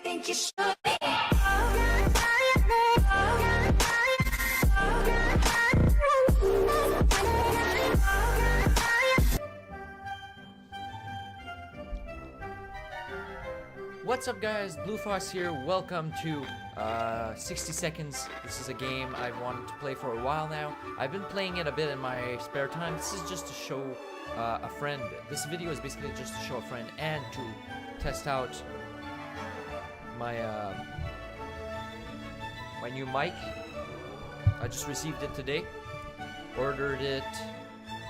think you should. What's up guys, Blue Fox here, welcome to 60 Seconds. This is a game I've wanted to play for a while now. I've been playing it a bit in my spare time. This is just to show a friend. This video is basically just to show a friend and to test out my my new mic. I just received it today. Ordered it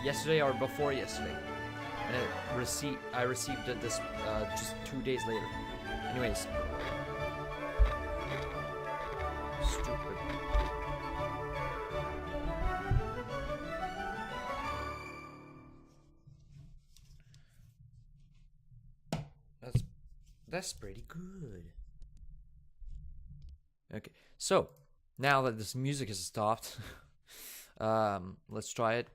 yesterday or before yesterday. And I received it this just 2 days later. Anyways. Stupid. That's pretty good. Okay, so now that this music has stopped, let's try it.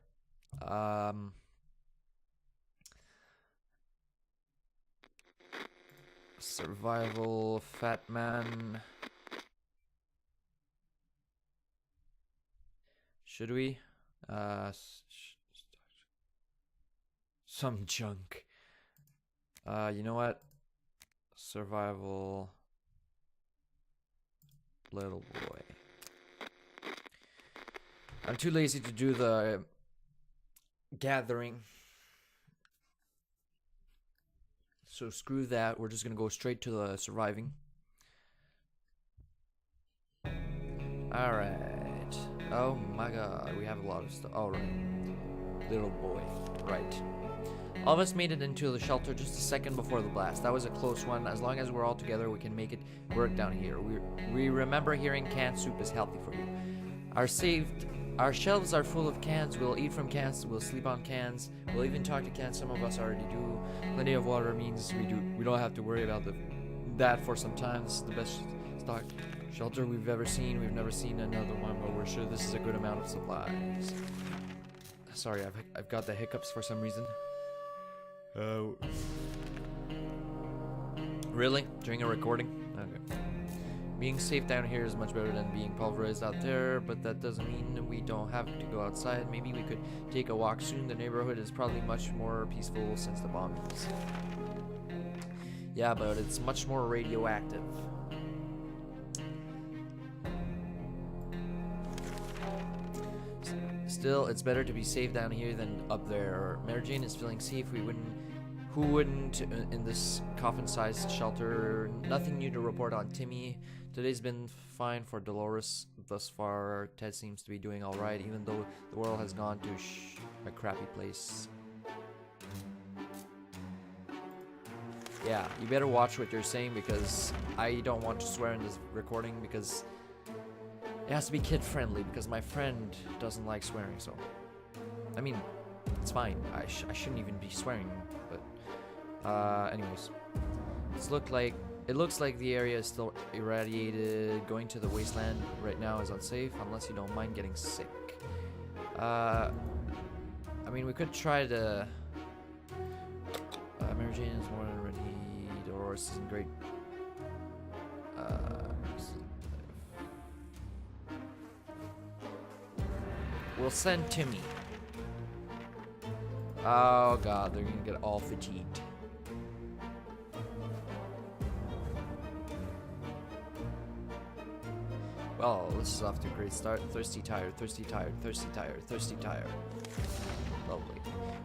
Survival, fat man. Should we? Some junk. You know what? Survival, little boy. I'm too lazy to do the gathering. So screw that, we're just gonna go straight to the surviving. Alright. Oh my god, we have a lot of stuff. Alright. Little boy. Right. All of us made it into the shelter just a second before the blast. That was a close one. As long as we're all together, we can make it work down here. We remember hearing canned soup is healthy for you. Our shelves are full of cans. We'll eat from cans. We'll sleep on cans. We'll even talk to cans. Some of us already do. Plenty of water means we don't have to worry about that for some time. This is the best stock shelter we've ever seen. We've never seen another one, but we're sure this is a good amount of supplies. Sorry, I've got the hiccups for some reason. Really? During a recording? Okay. Being safe down here is much better than being pulverized out there, but that doesn't mean we don't have to go outside. Maybe we could take a walk soon. The neighborhood is probably much more peaceful since the bombings. Yeah, but it's much more radioactive. Still, it's better to be safe down here than up there. Mary Jane is feeling safe. Who wouldn't in this coffin-sized shelter? Nothing new to report on Timmy. Today's been fine for Dolores thus far. Ted seems to be doing alright, even though the world has gone to a crappy place. Yeah, you better watch what you're saying because I don't want to swear in this recording because it has to be kid-friendly because my friend doesn't like swearing, so... I mean, it's fine. I shouldn't even be swearing, but... anyways. It looks like the area is still irradiated. Going to the wasteland right now is unsafe unless you don't mind getting sick. I mean, we could try to... Mary Jane is more than ready. Dolores isn't great. We'll send Timmy. Oh god, they're gonna get all fatigued. Well, this is off to a great start. Thirsty, tired, thirsty, tired, thirsty, tired, thirsty, tired. Lovely.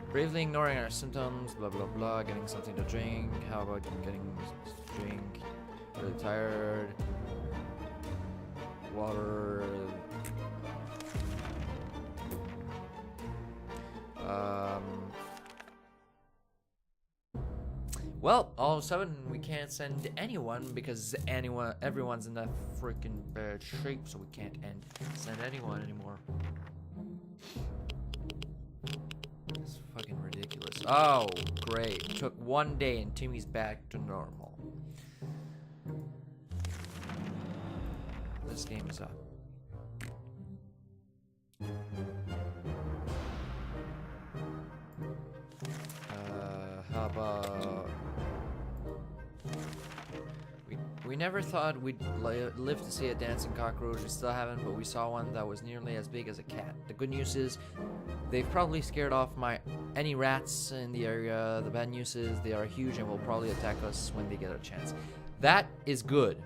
Bravely ignoring our symptoms, blah blah blah, getting something to drink. How about getting a drink? Really tired. Water. Well, all of a sudden we can't send anyone because everyone's in that freaking bad shape, so we can't send anyone anymore. It's fucking ridiculous. Oh, great. It took 1 day and Timmy's back to normal. This game is up. How about We never thought we'd live to see a dancing cockroach. We still haven't, but we saw one that was nearly as big as a cat. The good news is, they've probably scared off any rats in the area. The bad news is, they are huge and will probably attack us when they get a chance. That is good.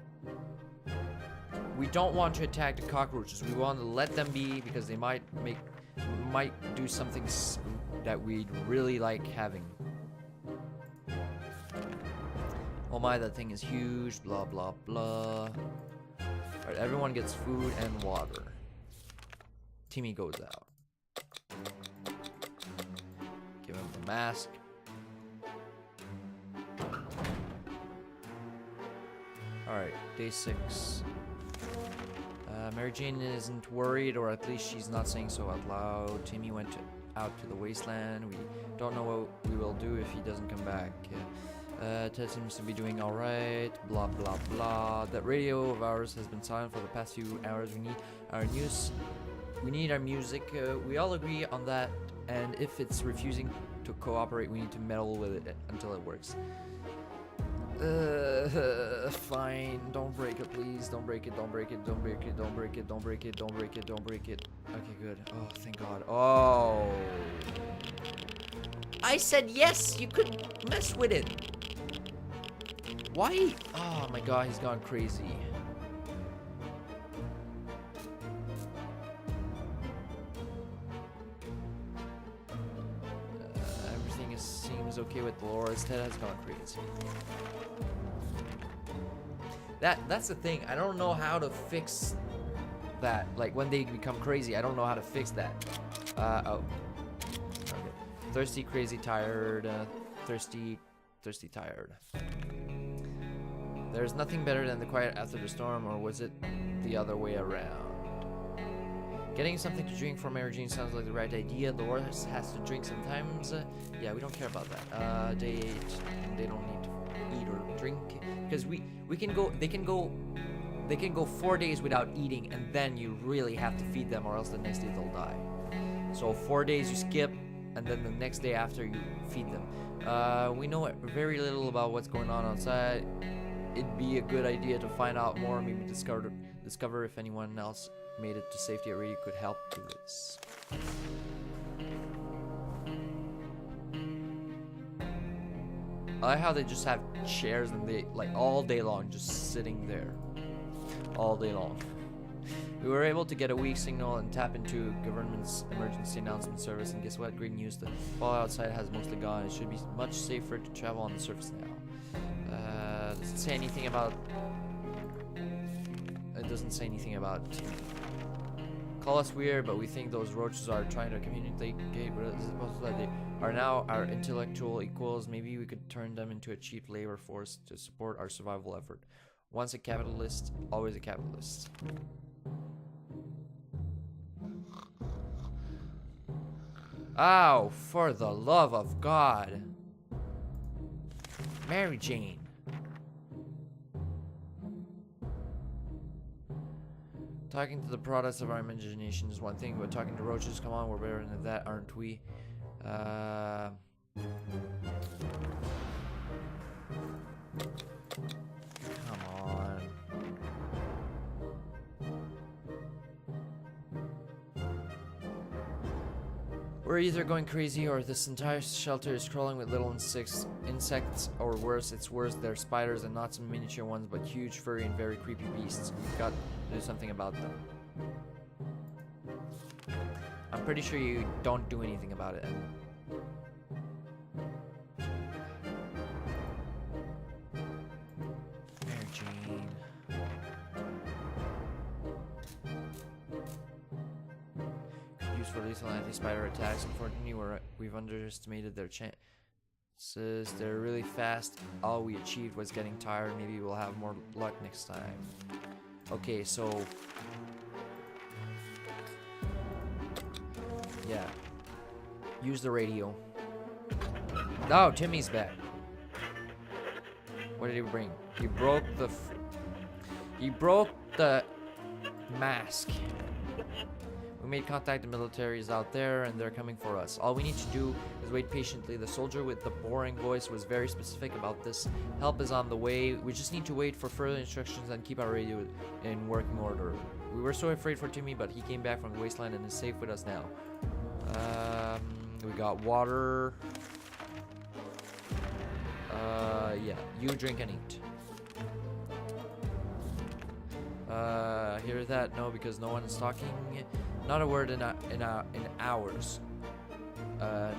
We don't want to attack the cockroaches. We want to let them be because they might do something that we'd really like having. Oh my, that thing is huge, blah, blah, blah. Alright, everyone gets food and water. Timmy goes out. Give him the mask. Alright, day 6. Mary Jane isn't worried, or at least she's not saying so out loud. Timmy went out to the wasteland. We don't know what we will do if he doesn't come back. Ted seems to be doing alright, blah blah blah. That radio of ours has been silent for the past few hours. We need our news. We need our music. We all agree on that, and if it's refusing to cooperate, we need to meddle with it until it works. Fine. Don't break it, please. Don't break it, don't break it, don't break it, don't break it, don't break it, don't break it, don't break it. Okay, good. Oh, thank God. Oh. I said yes, you could mess with it. Why? Oh my God, he's gone crazy. Everything seems okay with Dolores. Ted has gone crazy. That's the thing. I don't know how to fix that. Like when they become crazy, I don't know how to fix that. Oh. Okay. Thirsty, crazy, tired. Thirsty, tired. There's nothing better than the quiet after the storm, or was it the other way around? Getting something to drink from Mary Jane sounds like the right idea. Dolores has to drink sometimes. Yeah, we don't care about that. They don't need to eat or drink because we can go. They can go 4 days without eating, and then you really have to feed them, or else the next day they'll die. So 4 days you skip, and then the next day after you feed them. We know very little about what's going on outside. It'd be a good idea to find out more, maybe discover if anyone else made it to safety already could help do this. I like how they just have chairs and they like all day long just sitting there. All day long. We were able to get a weak signal and tap into government's emergency announcement service, and guess what? Great news, the fall outside has mostly gone. It should be much safer to travel on the surface now. Does it say anything about... It doesn't say anything about... Call us weird, but we think those roaches are trying to communicate with us. Is it possible that they are now our intellectual equals? Maybe we could turn them into a cheap labor force to support our survival effort. Once a capitalist, always a capitalist. Ow, for the love of God. Mary Jane. Talking to the products of our imagination is one thing, but talking to roaches, come on, we're better than that, aren't we? Come on. We're either going crazy or this entire shelter is crawling with little insects, or worse, it's worse, they're spiders and not some miniature ones, but huge, furry, and very creepy beasts. We've got to do something about them. I'm pretty sure you don't do anything about it. Mary Jane. Used for lethal anti-spider attacks. Unfortunately, we've underestimated their chances. They're really fast. All we achieved was getting tired. Maybe we'll have more luck next time. Okay, so... yeah. Use the radio. Oh, Timmy's back. What did he bring? He broke the mask. We We made contact. The military is out there and they're coming for us. All we need to do is wait patiently. The soldier with the boring voice was very specific about this. Help is on the way. We just need to wait for further instructions and keep our radio in working order. We were so afraid for Timmy, but he came back from the wasteland and is safe with us now. We got water. Yeah, you drink and eat. Hear that? No, because no one is talking. Not a word in hours.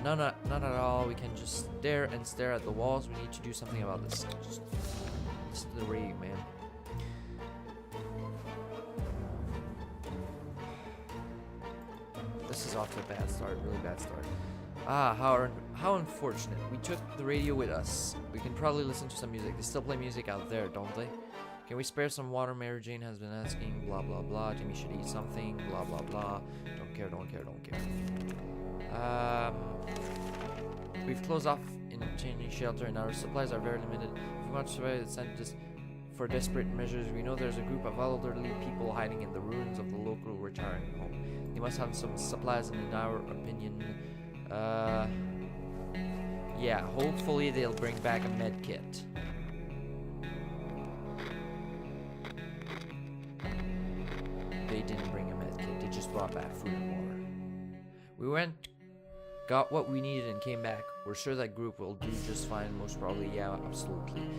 None at all. We can just stare and stare at the walls. We need to do something about this. Just listen to the radio, man. This is off to a bad start, really bad start. Ah, how unfortunate. We took the radio with us. We can probably listen to some music. They still play music out there, don't they? Can we spare some water? Mary Jane has been asking, blah blah blah. Timmy should eat something, blah blah blah. Don't care, don't care, don't care. We've closed off in a tiny shelter and our supplies are very limited. If we want to survive, it's sent us for desperate measures. We know there's a group of elderly people hiding in the ruins of the local retiring home. They must have some supplies, and in our opinion, yeah, hopefully they'll bring back a med kit. They didn't bring a med kit, they just brought back food and water. We went, got what we needed and came back. We're sure that group will do just fine, most probably, yeah, absolutely.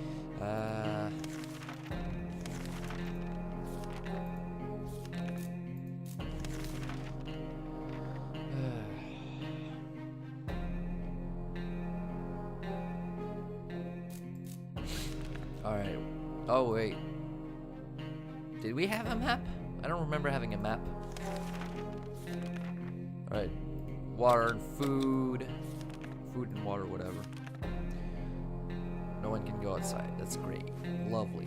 Alright. Oh, wait. Did we have a map? I don't remember having a map. Alright. Water and food. Food and water, whatever. No one can go outside. That's great. Lovely.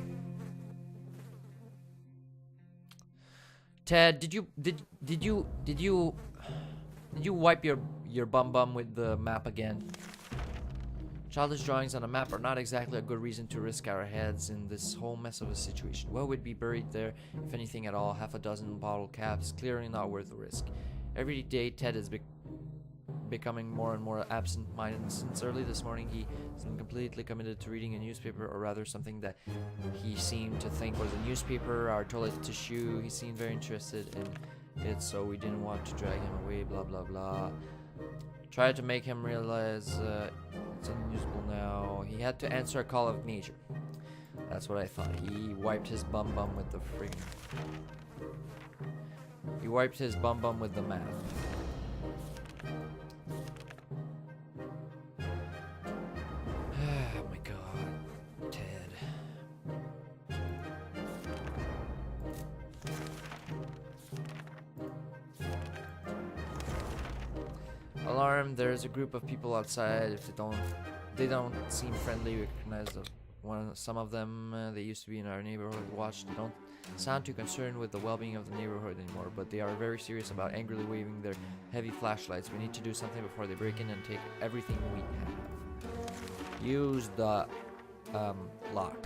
Ted, did you wipe your bum with the map again? Childish drawings on a map are not exactly a good reason to risk our heads in this whole mess of a situation. What would be buried there, if anything at all? Half a dozen bottle caps, clearly not worth the risk. Every day, Ted is becoming more and more absent-minded, and since early this morning, he has been completely committed to reading a newspaper, or rather something that he seemed to think was a newspaper, our toilet tissue. He seemed very interested in it, so we didn't want to drag him away, blah, blah, blah. Tried to make him realize it's unusable now. He had to answer a call of nature. That's what I thought. He wiped his bum with the He wiped his bum with the map. Oh my god, Ted. Alarm! There's a group of people outside. If they don't seem friendly. Recognize some of them. They used to be in our neighborhood. Watch. They don't sound too concerned with the well-being of the neighborhood anymore, but they are very serious about angrily waving their heavy flashlights. We need to do something before they break in and take everything we have. Use the lock.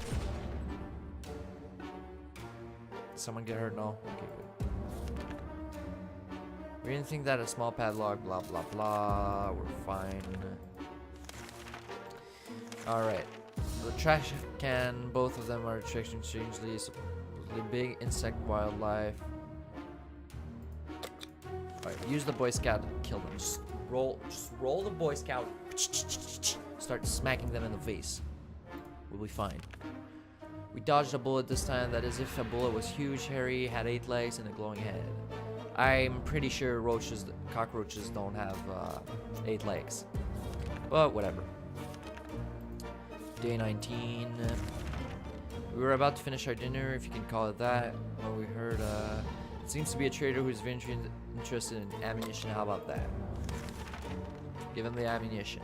Someone get hurt? No? Okay, good. We didn't think that a small padlock, blah blah blah. We're fine. Alright. The trash can, both of them are attracting strangely. The big insect wildlife. Alright, use the Boy Scout to kill them. Just roll the Boy Scout. Start smacking them in the face. We'll be fine. We dodged a bullet this time. That is if a bullet was huge, hairy, had 8 legs, and a glowing head. I'm pretty sure cockroaches don't have 8 legs. But whatever. Day 19. We were about to finish our dinner, if you can call it that, when we heard, it seems to be a trader who's very interested in ammunition. How about that? Give him the ammunition.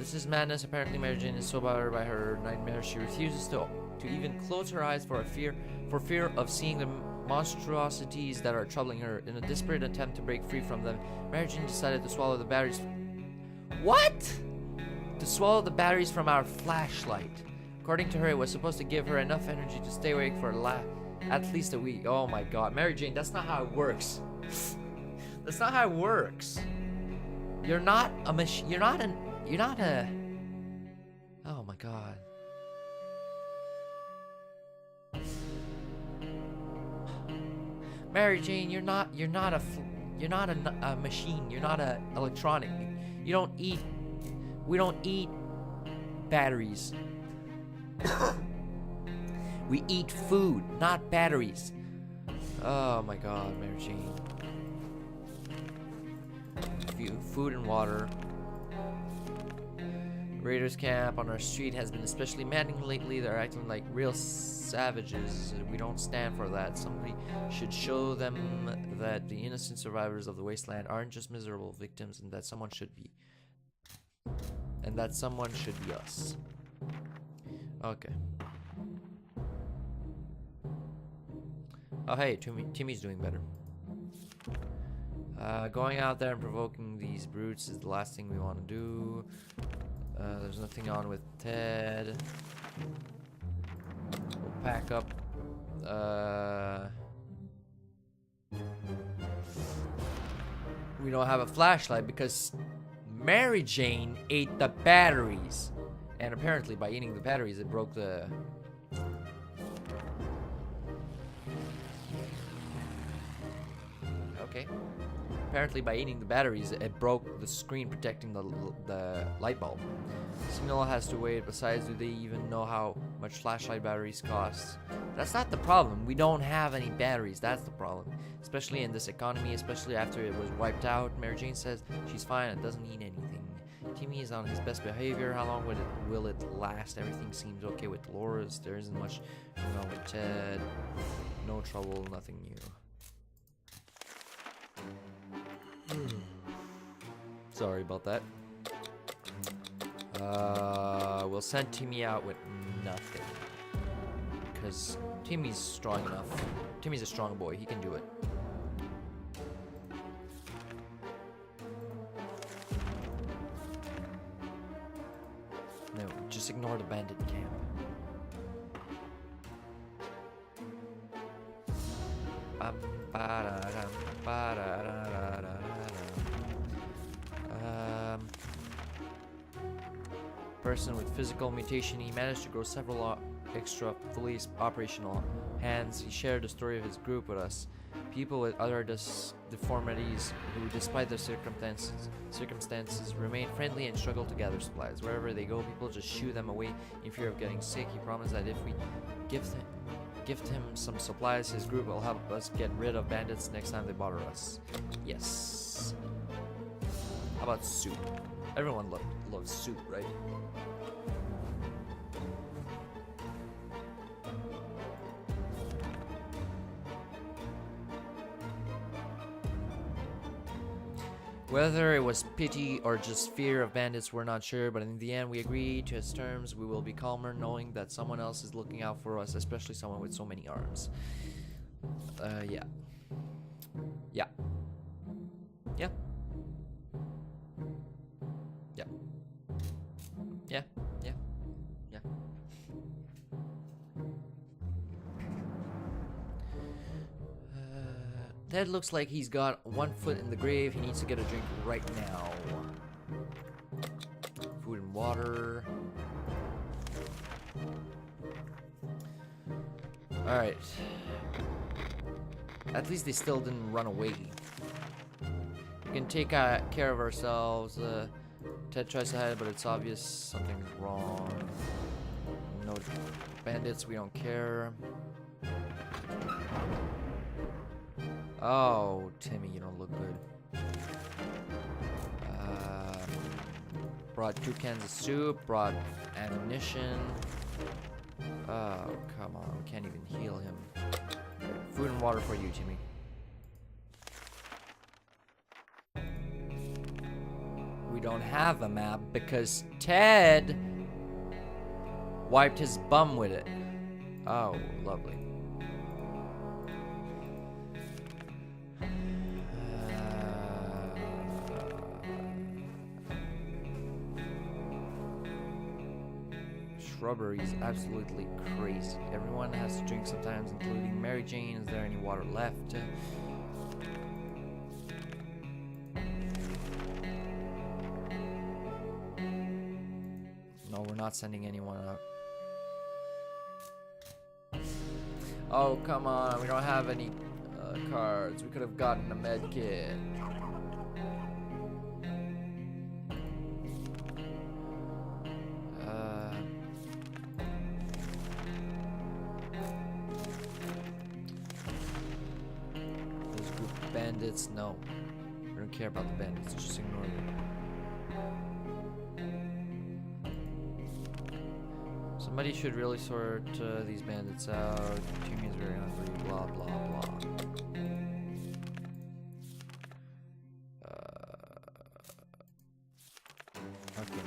This is madness. Apparently, Mary Jane is so bothered by her nightmares she refuses to even close her eyes for fear of seeing the monstrosities that are troubling her. In a desperate attempt to break free from them, Mary Jane decided to swallow the batteries. What? To swallow the batteries from our flashlight. According to her, it was supposed to give her enough energy to stay awake for at least a week. Oh my God, Mary Jane, that's not how it works. That's not how it works. You're not a machine. You're not a. Oh my God. Mary Jane, you're not a machine. You're not a electronic. You don't eat. We don't eat batteries. We eat food, not batteries. Oh my God, Mary Jane. Food and water. Raiders camp on our street has been especially maddening lately. They're acting like real savages. We don't stand for that. Somebody should show them that the innocent survivors of the wasteland aren't just miserable victims, and that someone should be. And that someone should be us. Okay. Oh hey, Timmy's doing better. Going out there and provoking these brutes is the last thing we want to do. There's nothing on with Ted. We'll pack up. We don't have a flashlight because Mary Jane ate the batteries. And apparently by eating the batteries it broke the... Okay. Apparently by eating the batteries it broke the screen protecting the light bulb. Signal has to wait. Besides, do they even know how much flashlight batteries cost? That's not the problem. We don't have any batteries. That's the problem. Especially in this economy, especially after it was wiped out. Mary Jane says she's fine. It doesn't need anything. Timmy is on his best behavior. How long will it last? Everything seems okay with Dolores. There isn't much going on with Ted. No trouble, nothing new. Sorry about that. We'll send Timmy out with nothing. Because Timmy's strong enough. Timmy's a strong boy. He can do it. No, just ignore the bandit camp. Person with physical mutation, he managed to grow several extra fully operational hands. He shared the story of his group with us. People with other deformities who, despite their circumstances, remain friendly and struggle to gather supplies. Wherever they go, people just shoo them away in fear of getting sick. He promised that if we gift him some supplies, his group will help us get rid of bandits next time they bother us. Yes. How about soup? Everyone loves soup, right? Whether it was pity or just fear of bandits, we're not sure, but in the end we agreed to his terms. We will be calmer knowing that someone else is looking out for us, especially someone with so many arms. Yeah. Yeah. Yeah. Yeah. Yeah. Yeah. Yeah. Ted looks like he's got one foot in the grave. He needs to get a drink right now. Food and water. Alright. At least they still didn't run away. We can take care of ourselves. Ted tries to hide it, but it's obvious something's wrong. No bandits, we don't care. Oh, Timmy, you don't look good. Brought 2 cans of soup, brought ammunition. Oh, come on, we can't even heal him. Food and water for you, Timmy. We don't have a map because Ted wiped his bum with it. Oh, lovely. Shrubbery is absolutely crazy. Everyone has to drink sometimes, including Mary Jane. Is there any water left? No, we're not sending anyone up. Oh, come on. We don't have any cards. We could have gotten a med kit. Those group of bandits, no. We don't care about the bandits. Just ignore them. Somebody should really sort these bandits out. Timmy is very hungry. Blah blah blah. Okay, no.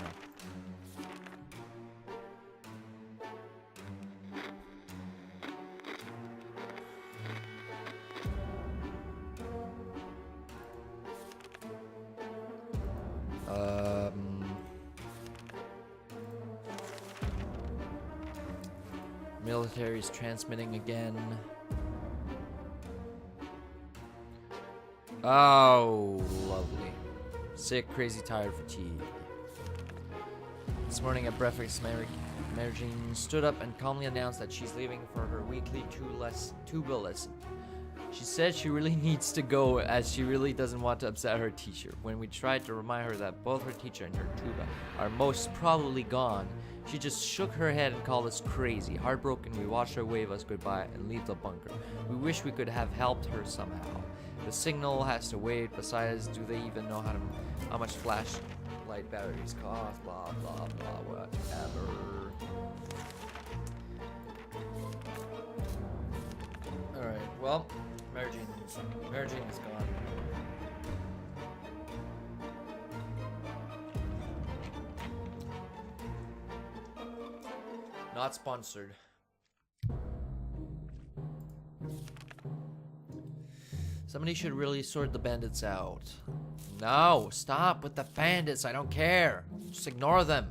Military's transmitting again. Oh, lovely. Sick, crazy, tired, fatigue. This morning at breakfast, Mary Jane stood up and calmly announced that she's leaving for her weekly tuba lesson. She said she really needs to go as she really doesn't want to upset her teacher. When we tried to remind her that both her teacher and her tuba are most probably gone, she just shook her head and called us crazy. Heartbroken, we watched her wave us goodbye and leave the bunker. We wish we could have helped her somehow. The signal has to wait. Besides, do they even know how much flashlight batteries cost? Blah blah blah. Whatever. All right. Well, Mary Jane is gone. Not sponsored. Somebody should really sort the bandits out. No, stop with the bandits. I don't care. Just ignore them.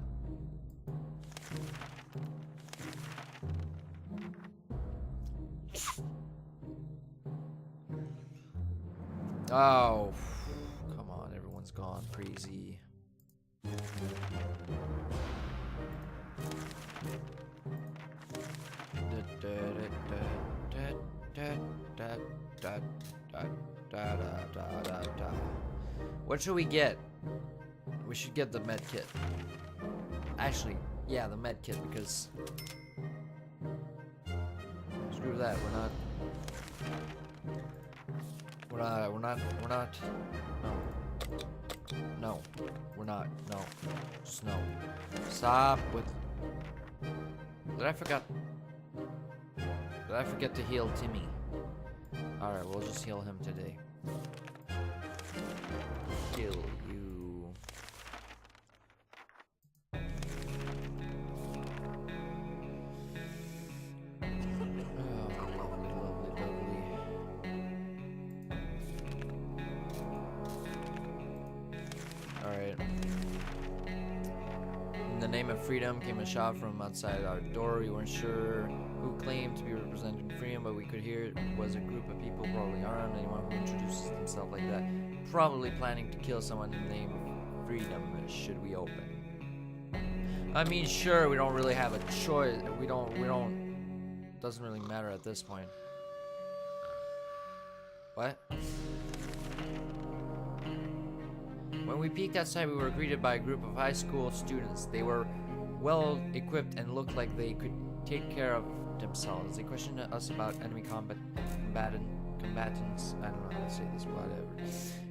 Oh, come on. Everyone's gone crazy. What should we get? We should get the med kit. Actually, yeah, the med kit, because screw that. No, we're not. No, just no. Stop with. Did I forget to heal Timmy? Alright, we'll just heal him today. Kill you. Oh, lovely. Alright. In the name of freedom came a shot from outside our door. We weren't sure who claimed to be representing freedom, but we could hear it was a group of people, probably armed. Anyone who introduces themselves like that, probably planning to kill someone in the name of freedom. Should we open? I mean, sure, we don't really have a choice. We don't. Doesn't really matter at this point. What? When we peeked outside, we were greeted by a group of high school students. They were well equipped and looked like they could take care of themselves. They questioned us about enemy combatants. I don't know how to say this, whatever.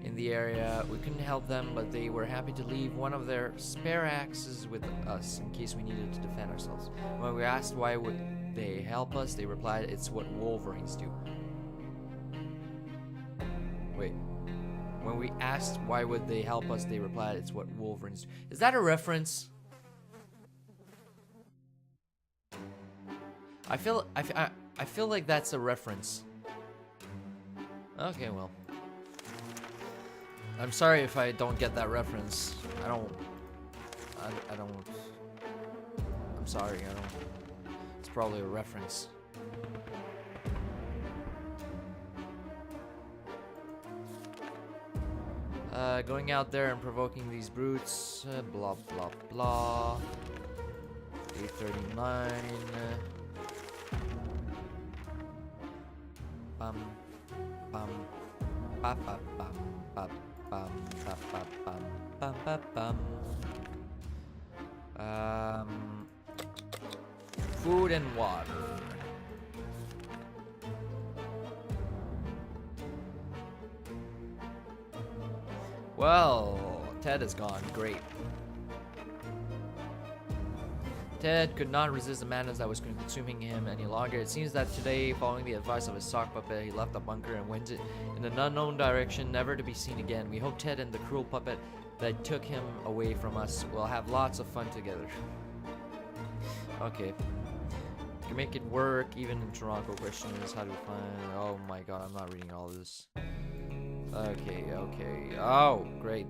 In the area, we couldn't help them, but they were happy to leave one of their spare axes with us in case we needed to defend ourselves. When we asked why would they help us, they replied, "It's what Wolverines do." Wait. When we asked why would they help us, they replied, "It's what Wolverines do." Is that a reference? I feel like that's a reference. Okay, well. I'm sorry if I don't get that reference. I don't. I'm sorry, I don't. It's probably a reference. Going out there and provoking these brutes. Blah, blah, blah. 839. Bum, bum, ba, ba, bum, ba, bum, ba, ba, bum, bum, ba, bum. Food and water. Well, Ted is gone. Great. Ted could not resist the madness that was consuming him any longer. It seems that today, following the advice of his sock puppet, he left the bunker and went in an unknown direction, never to be seen again. We hope Ted and the cruel puppet that took him away from us will have lots of fun together. Okay. We can make it work, even in Toronto. Question is, how do we find... Oh my god, I'm not reading all of this. Okay, okay. Oh, great.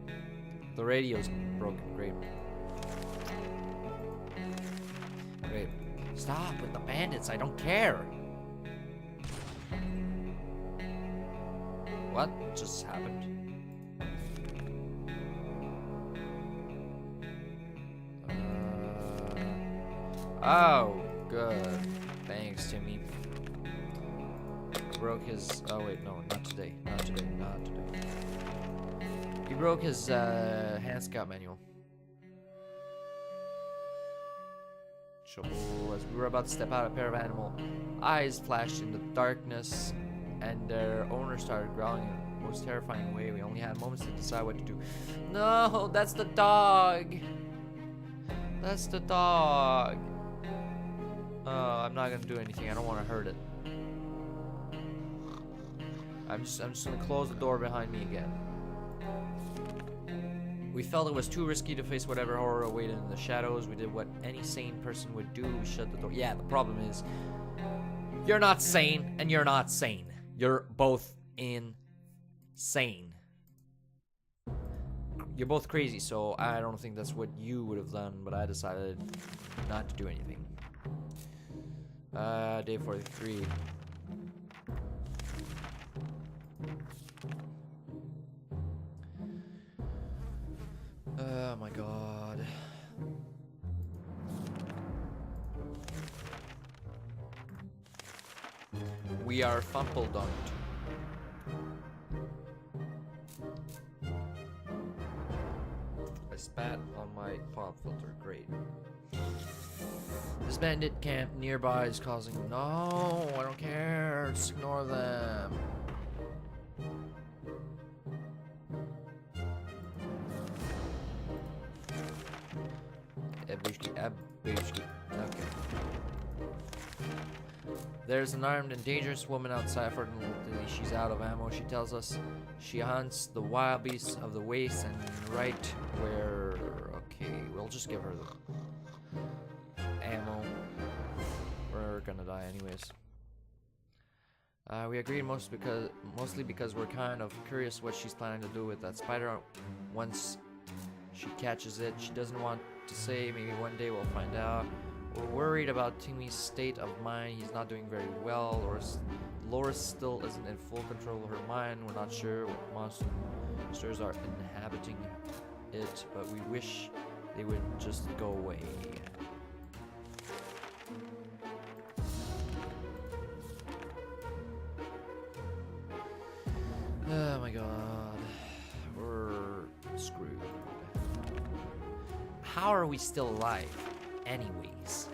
The radio's broken. Great. Great. Stop with the bandits. I don't care. What just happened? Oh, good. Thanks, Timmy. Broke his... Oh, wait, no, not today. Not today, not today. He broke his hand scout manual. As we were about to step out, a pair of animal eyes flashed in the darkness, and their owner started growling in the most terrifying way. We only had moments to decide what to do. No, that's the dog. That's the dog. I'm not gonna do anything. I don't want to hurt it. I'm just gonna close the door behind me again. We felt it was too risky to face whatever horror awaited in the shadows. We did what any sane person would do. We shut the door. Yeah, the problem is, you're not sane, and you're not sane. You're both insane. You're both crazy, so I don't think that's what you would have done, but I decided not to do anything. Day 43. Oh my god. We are fumpledunked. I spat on my pop filter. Great. This bandit camp nearby is causing... No, I don't care. Just ignore them. Okay. There's an armed and dangerous woman outside. Fortunately, she's out of ammo. She tells us she hunts the wild beasts of the waste and right where... Okay, we'll just give her the ammo. We're gonna die anyways. We agreed mostly because we're kind of curious what she's planning to do with that spider once she catches it. She doesn't want to say. Maybe one day we'll find out. We're worried about Timmy's state of mind. He's not doing very well. Loris still isn't in full control of her mind. We're not sure what monsters are inhabiting it, but we wish they would just go away. Oh my god. We're screwed. How are we still alive, anyways?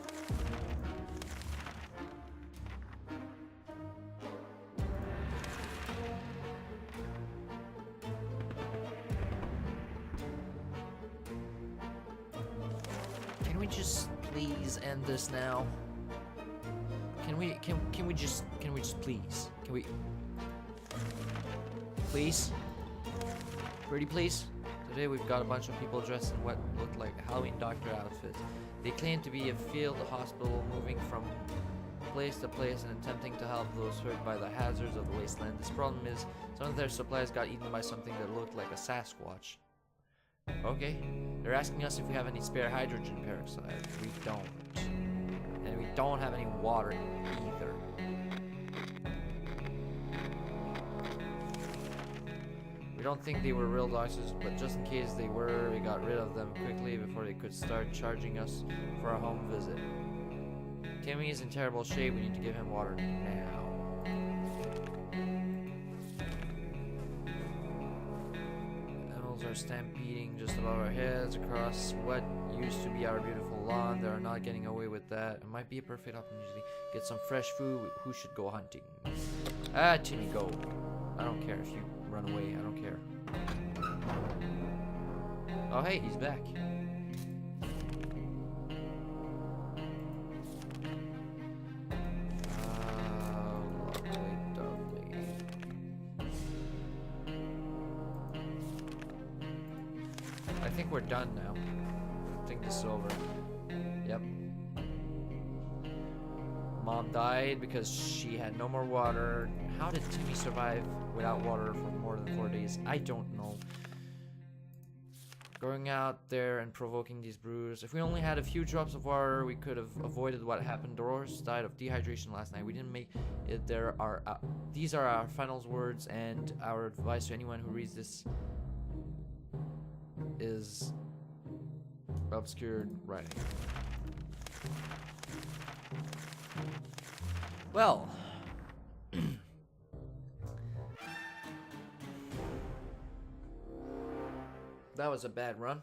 Can we just please end this now? Can we just please? Can we please? Pretty please. Today we've got a bunch of people dressed in what look like Halloween doctor outfits. They claim to be a field hospital moving from place to place and attempting to help those hurt by the hazards of the wasteland. This problem is some of their supplies got eaten by something that looked like a Sasquatch. Okay. They're asking us if we have any spare hydrogen peroxide. We don't. And we don't have any water either. We don't think they were real doctors, but just in case they were, we got rid of them quickly before they could start charging us for a home visit. Timmy is in terrible shape. We need to give him water now. Animals are stampeding just above our heads across what used to be our beautiful lawn. They are not getting away with that. It might be a perfect opportunity to get some fresh food. Who should go hunting? Ah, Timmy, go. I don't care if you run away. I don't care. Oh, hey, he's back. I think we're done now. I think this is over. Yep. Mom died because she had no more water. How did Timmy survive without water for more than 4 days? I don't know. Going out there and provoking these brews. If we only had a few drops of water, we could have avoided what happened. Dolores died of dehydration last night. We didn't make it. These are our final words, and our advice to anyone who reads this is obscured writing. Well, that was a bad run.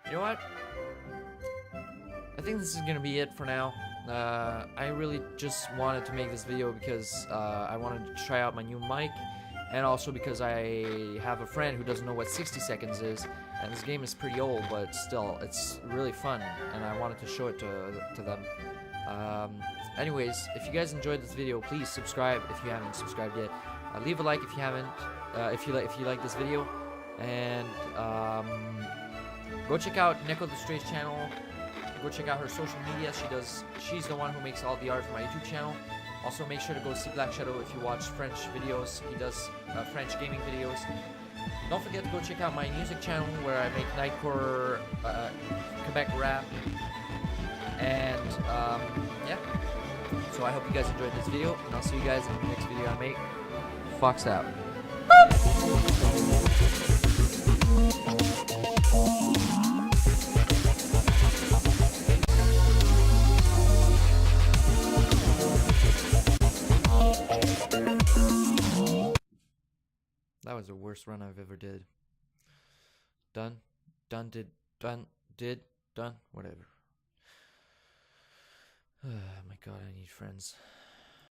You know what? I think this is gonna be it for now. I really just wanted to make this video because I wanted to try out my new mic, and also because I have a friend who doesn't know what 60 seconds is, and this game is pretty old, but still, it's really fun, and I wanted to show it to them. Anyways, if you guys enjoyed this video, please subscribe if you haven't subscribed yet. Leave a like if you haven't, if you like this video, and go check out Nekothestray's channel. Go check out her social media. She's the one who makes all the art for my YouTube channel. Also, make sure to go see Black Shadow if you watch French videos. He does French gaming videos. Don't forget to go check out my music channel where I make nightcore, Quebec rap, and yeah. So I hope you guys enjoyed this video, and I'll see you guys in the next video I make. Fox out. That was the worst run I've ever did. Done, whatever. Oh my god, I need friends.